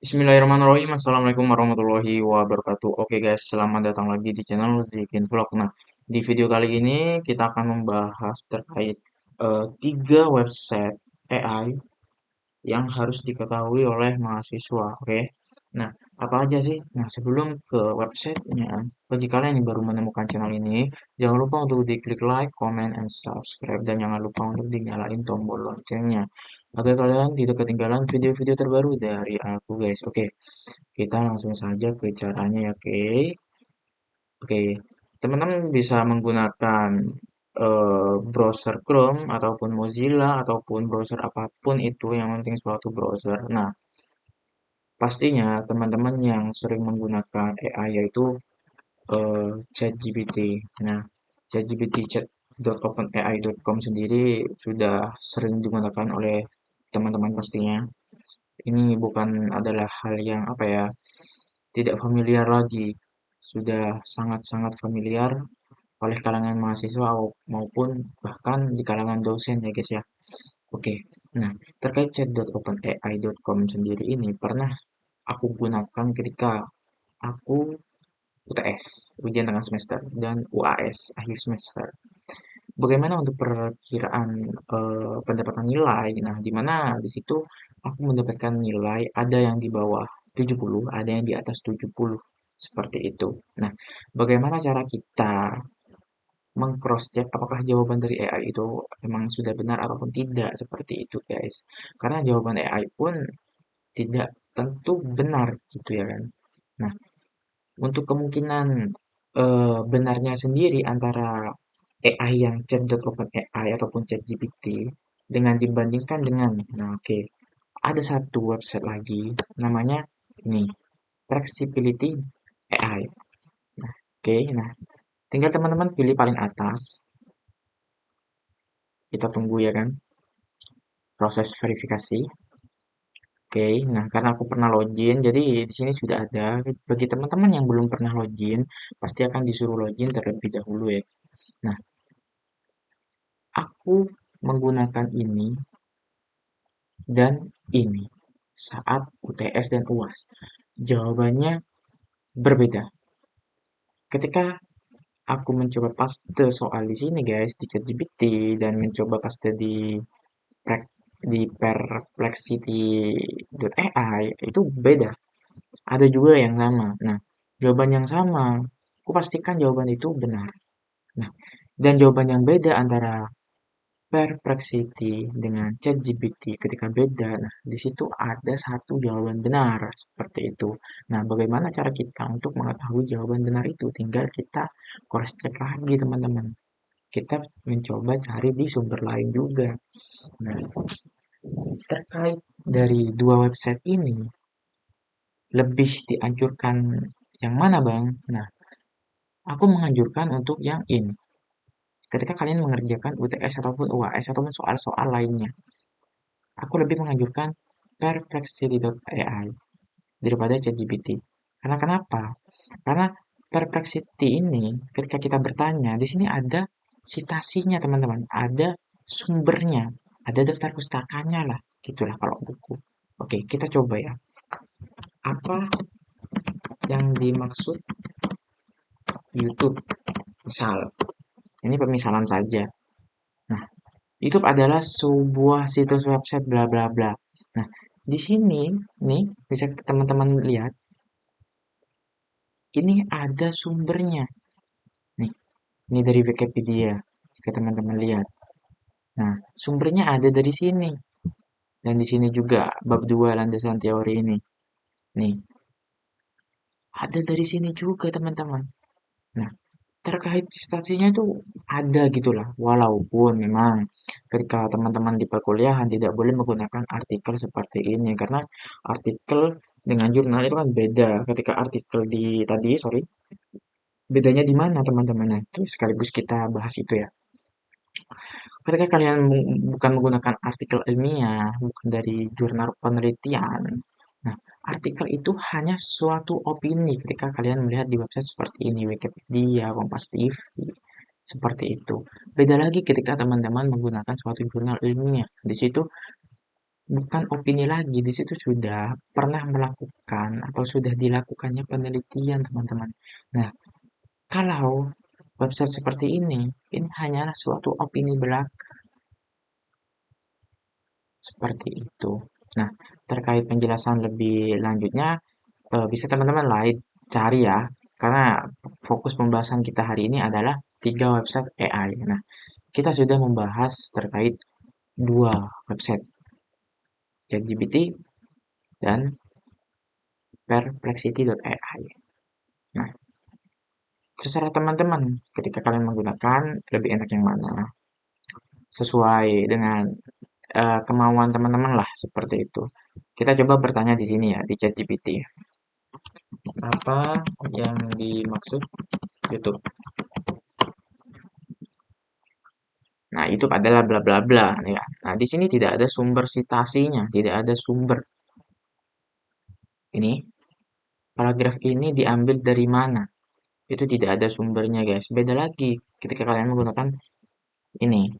Bismillahirrahmanirrahim. Assalamualaikum warahmatullahi wabarakatuh. Oke guys, selamat datang lagi di channel Zikin Vlog. Nah, di video kali ini kita akan membahas terkait tiga website AI yang harus diketahui oleh mahasiswa. Oke. Nah, apa aja sih? Nah, sebelum ke websitenya, bagi kalian yang baru menemukan channel ini, jangan lupa untuk diklik like, comment, and subscribe. Dan jangan lupa untuk dinyalain tombol loncengnya agar kalian tidak ketinggalan video-video terbaru dari aku guys. Oke, kita langsung saja ke caranya ya, oke. Oke, teman-teman bisa menggunakan browser Chrome ataupun Mozilla ataupun browser apapun itu yang penting suatu browser. Nah, pastinya teman-teman yang sering menggunakan AI yaitu ChatGPT. Nah, ChatGPT chat.openai.com sendiri sudah sering digunakan oleh teman-teman pastinya. Ini bukan adalah hal yang apa ya, tidak familiar lagi, sudah sangat-sangat familiar oleh kalangan mahasiswa maupun bahkan di kalangan dosen ya guys ya. Oke, nah terkait chat.openai.com sendiri ini pernah aku gunakan ketika aku UTS, ujian tengah semester, dan UAS, akhir semester. Bagaimana untuk perkiraan pendapatan nilai? Nah, di mana di situ aku mendapatkan nilai ada yang di bawah 70, ada yang di atas 70, seperti itu. Nah, bagaimana cara kita meng-cross check apakah jawaban dari AI itu memang sudah benar ataupun tidak, seperti itu, guys. Karena jawaban AI pun tidak tentu benar gitu ya kan. Nah, untuk kemungkinan benarnya sendiri antara AI yang chat.openAI ataupun ChatGPT dengan dibandingkan dengan, nah oke, ada satu website lagi namanya ini Flexibility AI. Nah, oke, nah tinggal teman-teman pilih paling atas, kita tunggu ya kan proses verifikasi. Oke, nah karena aku pernah login, jadi di sini sudah ada. Bagi teman-teman yang belum pernah login, pasti akan disuruh login terlebih dahulu ya. Nah, aku menggunakan ini dan ini saat UTS dan UAS. Jawabannya berbeda. Ketika aku mencoba paste soal di sini guys di ChatGPT dan mencoba paste di perplexity.ai itu beda. Ada juga yang sama. Nah, jawaban yang sama, aku pastikan jawaban itu benar. Nah, dan jawaban yang beda antara Perplexity dengan ChatGPT ketika beda, nah di situ ada satu jawaban benar seperti itu. Nah, bagaimana cara kita untuk mengetahui jawaban benar itu? Tinggal kita cross check lagi teman-teman. Kita mencoba cari di sumber lain juga. Nah, terkait dari dua website ini, lebih dianjurkan yang mana Bang? Nah, aku menganjurkan untuk yang ini. Ketika kalian mengerjakan UTS ataupun UAS ataupun soal-soal lainnya, aku lebih menganjurkan Perplexity.ai daripada ChatGPT. Karena kenapa? Karena Perplexity ini ketika kita bertanya, di sini ada citasinya teman-teman, ada sumbernya, ada daftar pustakanya lah, gitulah kalau buku. Oke, kita coba ya. Apa yang dimaksud YouTube? Misal, ini pemisalan saja. Nah, YouTube adalah sebuah situs website bla bla bla. Nah, di sini nih bisa teman-teman lihat ini ada sumbernya. Nih, ini dari Wikipedia. Jika teman-teman lihat. Nah, sumbernya ada dari sini. Dan di sini juga bab 2 landasan teori ini. Nih, ada dari sini juga teman-teman. Nah, terkait stasinya itu ada gitulah. Walaupun memang ketika teman-teman di perkuliahan tidak boleh menggunakan artikel seperti ini karena artikel dengan jurnal itu kan beda. Ketika artikel di tadi, sorry, bedanya di mana teman-teman? Nah, sekaligus kita bahas itu ya. Ketika kalian bukan menggunakan artikel ilmiah, bukan dari jurnal penelitian, nah, artikel itu hanya suatu opini ketika kalian melihat di website seperti ini, Wikipedia, Kompas TV, seperti itu. Beda lagi ketika teman-teman menggunakan suatu jurnal ilmiah. Di situ bukan opini lagi, di situ sudah pernah melakukan atau sudah dilakukannya penelitian, teman-teman. Nah, kalau website seperti ini hanyalah suatu opini belaka, seperti itu. Nah, terkait penjelasan lebih lanjutnya, bisa teman-teman lain cari ya, karena fokus pembahasan kita hari ini adalah 3 website AI. Nah, kita sudah membahas terkait 2 website, ChatGPT dan Perplexity.ai. Nah, terserah teman-teman ketika kalian menggunakan lebih enak yang mana, sesuai dengan kemauan teman-teman lah seperti itu. Kita coba bertanya di sini ya di ChatGPT. Apa yang dimaksud YouTube? Nah, itu adalah bla bla bla ya. Nah, di sini tidak ada sumber citasinya, tidak ada sumber. Ini paragraf ini diambil dari mana? Itu tidak ada sumbernya, guys. Beda lagi ketika kalian menggunakan ini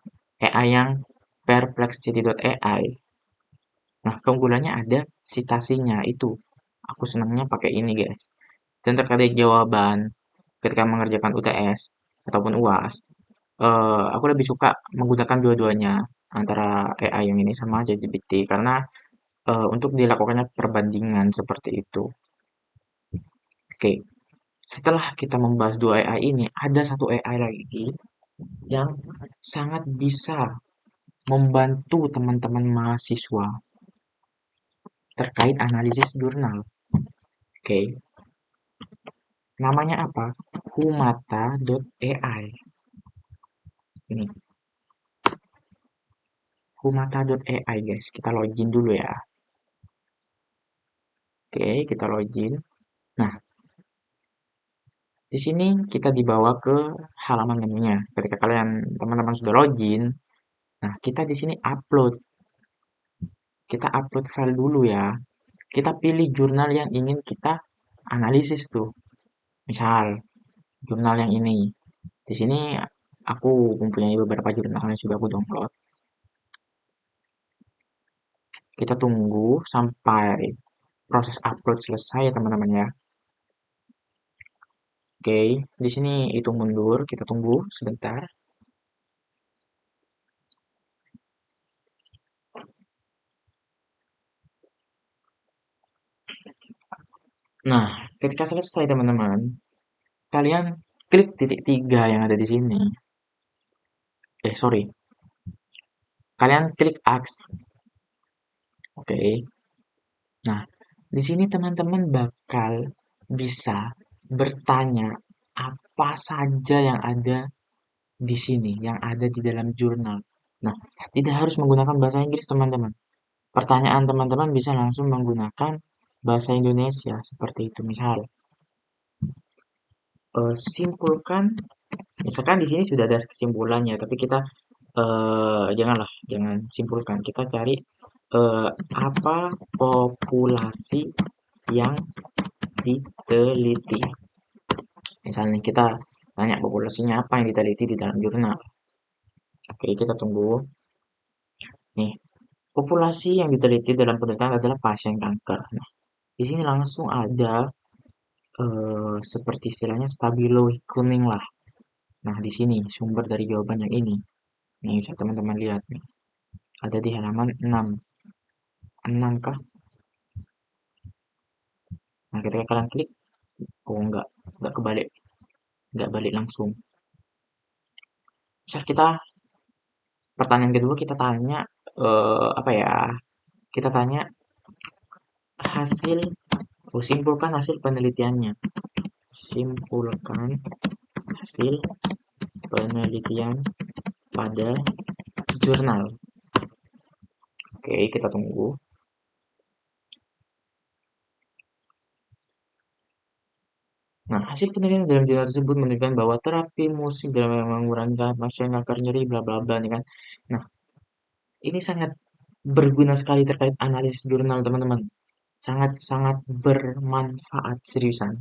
AI yang Perplexity.ai. Nah, keunggulannya ada citasinya itu. Aku senangnya pakai ini, guys. Dan terkait jawaban ketika mengerjakan UTS ataupun UAS, aku lebih suka menggunakan dua-duanya antara AI yang ini sama ChatGPT karena untuk dilakukannya perbandingan seperti itu. Oke, setelah kita membahas 2 AI ini, ada satu AI lagi yang sangat bisa membantu teman-teman mahasiswa terkait analisis jurnal. Oke, namanya apa? Humata.ai. Ini Humata.ai, guys. Kita login dulu ya. Oke, kita login. Nah, di sini kita dibawa ke halaman menunya. Ketika kalian teman-teman sudah login, nah kita di sini upload. Kita upload file dulu ya. Kita pilih jurnal yang ingin kita analisis tuh. Misal jurnal yang ini. Di sini aku mempunyai beberapa jurnal yang sudah aku download. Kita tunggu sampai proses upload selesai ya teman-teman ya. Oke, di sini hitung mundur, kita tunggu sebentar. Nah, ketika selesai teman-teman, kalian klik titik 3 yang ada di sini. Sorry. Kalian klik ask. Oke. Nah, di sini teman-teman bakal bisa bertanya apa saja yang ada di sini, yang ada di dalam jurnal. Nah, tidak harus menggunakan bahasa Inggris, teman-teman. Pertanyaan teman-teman bisa langsung menggunakan bahasa Indonesia, seperti itu. Misal, simpulkan, misalkan di sini sudah ada kesimpulannya, tapi kita jangan simpulkan. Kita cari apa populasi yang diteliti. Misalnya kita tanya populasinya apa yang diteliti di dalam jurnal. Oke, kita tunggu. Nih, populasi yang diteliti dalam penelitian adalah pasien kanker. Nah, di sini langsung ada seperti istilahnya stabilo kuning lah. Nah, di sini sumber dari jawaban yang ini. Nih, bisa teman-teman lihat nih. Ada di halaman 6. 6 kah? Nah, ketika kalian klik, oh enggak kebalik, enggak balik langsung. Misal kita pertanyaan kedua kita tanya apa ya? Kita tanya hasil, simpulkan hasil penelitiannya. Simpulkan hasil penelitian pada jurnal. Oke, kita tunggu. Nah, hasil penelitian dalam jurnal tersebut menunjukkan bahwa terapi musik dalam mengurangi pasien kanker nyeri bla bla bla nih kan. Nah, ini sangat berguna sekali terkait analisis jurnal teman-teman. Sangat-sangat bermanfaat seriusan.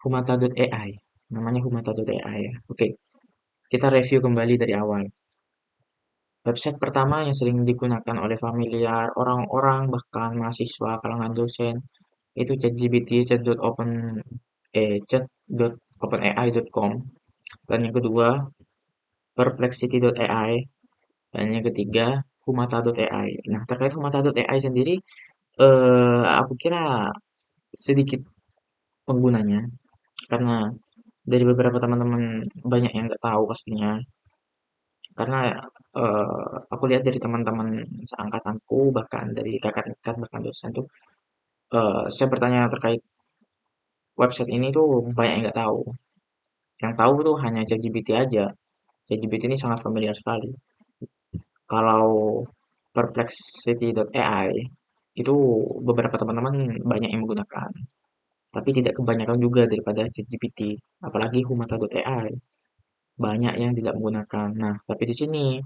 Humata.ai. Namanya Humata.ai ya. Oke, kita review kembali dari awal. Website pertama yang sering digunakan oleh familiar orang-orang bahkan mahasiswa kalangan dosen itu ChatGPT, chat.openai.com, dan yang kedua perplexity.ai, dan yang ketiga humata.ai. Nah, terkait humata.ai sendiri, aku kira sedikit penggunanya karena dari beberapa teman-teman banyak yang nggak tahu pastinya. Karena aku lihat dari teman-teman seangkatanku bahkan dari kakak tingkat bahkan dosen tuh, saya bertanya terkait website ini tuh banyak yang nggak tahu. Yang tahu tuh hanya ChatGPT aja. ChatGPT ini sangat familiar sekali. Kalau perplexity.ai itu beberapa teman-teman banyak yang menggunakan, tapi tidak kebanyakan juga daripada ChatGPT. Apalagi humata.ai banyak yang tidak menggunakan. Nah, tapi di sini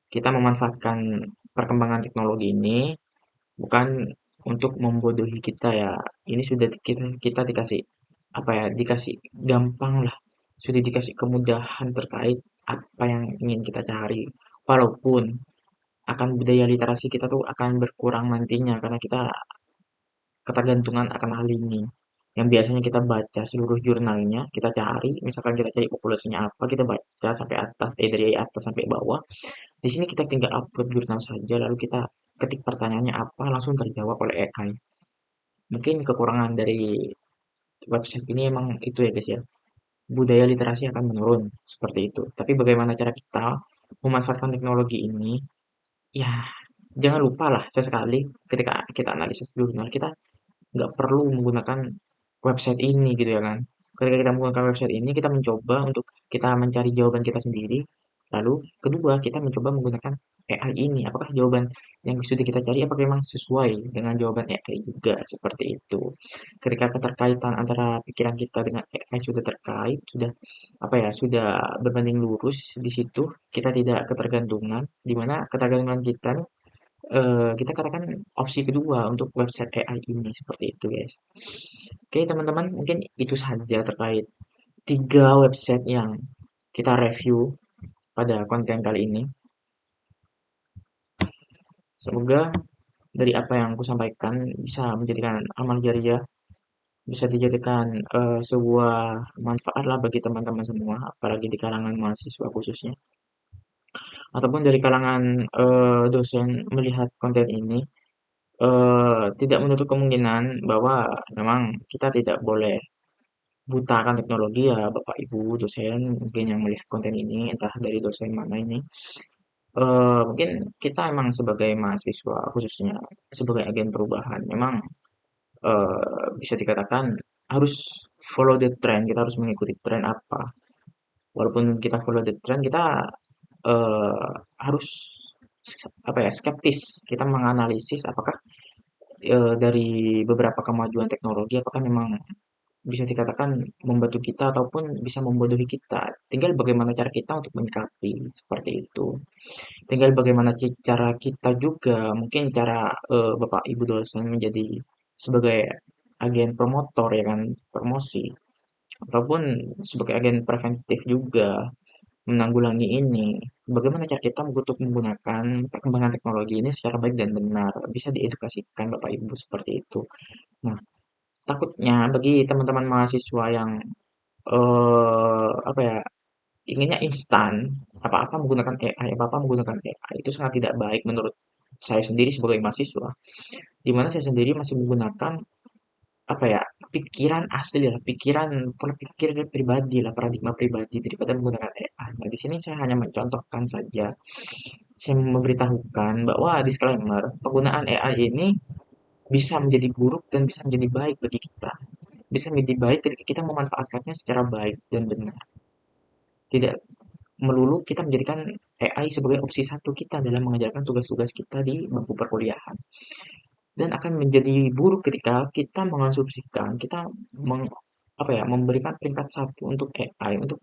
kita memanfaatkan perkembangan teknologi ini bukan untuk membodohi kita ya. Ini sudah kita dikasih apa ya? Dikasih gampang lah. Sudah dikasih kemudahan terkait apa yang ingin kita cari. Walaupun akan budaya literasi kita tuh akan berkurang nantinya karena kita ketergantungan akan hal ini. Yang biasanya kita baca seluruh jurnalnya, kita cari, misalkan kita cari populasinya apa, kita baca sampai atas, dari atas sampai bawah. Di sini kita tinggal upload jurnal saja, lalu kita ketik pertanyaannya apa, langsung terjawab oleh AI. Mungkin kekurangan dari website ini emang itu ya guys ya, budaya literasi akan menurun, seperti itu. Tapi bagaimana cara kita memanfaatkan teknologi ini, ya jangan lupa lah sesekali ketika kita analisis jurnal, kita nggak perlu menggunakan website ini gitu ya kan. Ketika kita menggunakan website ini, kita mencoba untuk kita mencari jawaban kita sendiri. Lalu kedua, kita mencoba menggunakan AI ini. Apakah jawaban yang sudah kita cari apakah memang sesuai dengan jawaban AI juga seperti itu. Ketika keterkaitan antara pikiran kita dengan AI sudah terkait, sudah apa ya, sudah berbanding lurus di situ, kita tidak ketergantungan, di mana ketergantungan kita kita katakan opsi kedua untuk website AI ini seperti itu guys. Oke teman-teman, mungkin itu saja terkait 3 website yang kita review pada konten kali ini. Semoga dari apa yang aku sampaikan bisa menjadikan amal jariah, bisa dijadikan sebuah manfaat lah bagi teman-teman semua, apalagi di kalangan mahasiswa khususnya, ataupun dari kalangan dosen melihat konten ini, tidak menutup kemungkinan bahwa memang kita tidak boleh buta akan teknologi ya Bapak Ibu dosen mungkin yang melihat konten ini entah dari dosen mana ini. Mungkin kita emang sebagai mahasiswa khususnya sebagai agen perubahan memang bisa dikatakan harus follow the trend, kita harus mengikuti tren apa. Walaupun kita follow the trend, kita eee, harus apa ya, skeptis. Kita menganalisis apakah dari beberapa kemajuan teknologi apakah memang bisa dikatakan membantu kita ataupun bisa membodohi kita. Tinggal bagaimana cara kita untuk menyikapi seperti itu. Tinggal bagaimana cara kita juga mungkin cara Bapak Ibu dosen menjadi sebagai agen promotor ya kan, promosi ataupun sebagai agen preventif juga menanggulangi ini. Bagaimana cara kita untuk menggunakan perkembangan teknologi ini secara baik dan benar, bisa diedukasikan Bapak Ibu seperti itu. Nah, takutnya bagi teman-teman mahasiswa yang apa ya, inginnya instan, apa-apa menggunakan AI, apa-apa menggunakan AI, itu sangat tidak baik menurut saya sendiri sebagai mahasiswa, di mana saya sendiri masih menggunakan apa ya, pikiran asli lah, pikiran pola pikir pribadi lah, paradigma pribadi daripada menggunakan AI. Nah, di sini saya hanya mencontohkan saja, saya memberitahukan bahwa disclaimer, penggunaan AI ini bisa menjadi buruk dan bisa menjadi baik bagi kita. Bisa menjadi baik ketika kita memanfaatkannya secara baik dan benar. Tidak melulu kita menjadikan AI sebagai opsi satu kita dalam mengajarkan tugas-tugas kita di bangku perkuliahan. Dan akan menjadi buruk ketika kita mengonsumsikan, kita meng, apa ya, memberikan peringkat satu untuk AI, untuk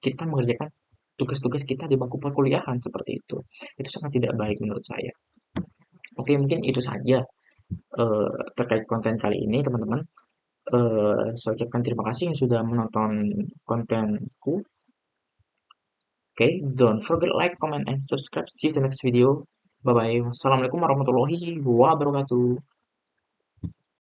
kita mengerjakan tugas-tugas kita di bangku perkuliahan seperti itu. Itu sangat tidak baik menurut saya. Oke, mungkin itu saja terkait konten kali ini, teman-teman. Saya ucapkan terima kasih yang sudah menonton kontenku. Okay, don't forget like, comment, and subscribe. See you to the next video. Bye bye. Wassalamualaikum warahmatullahi wabarakatuh.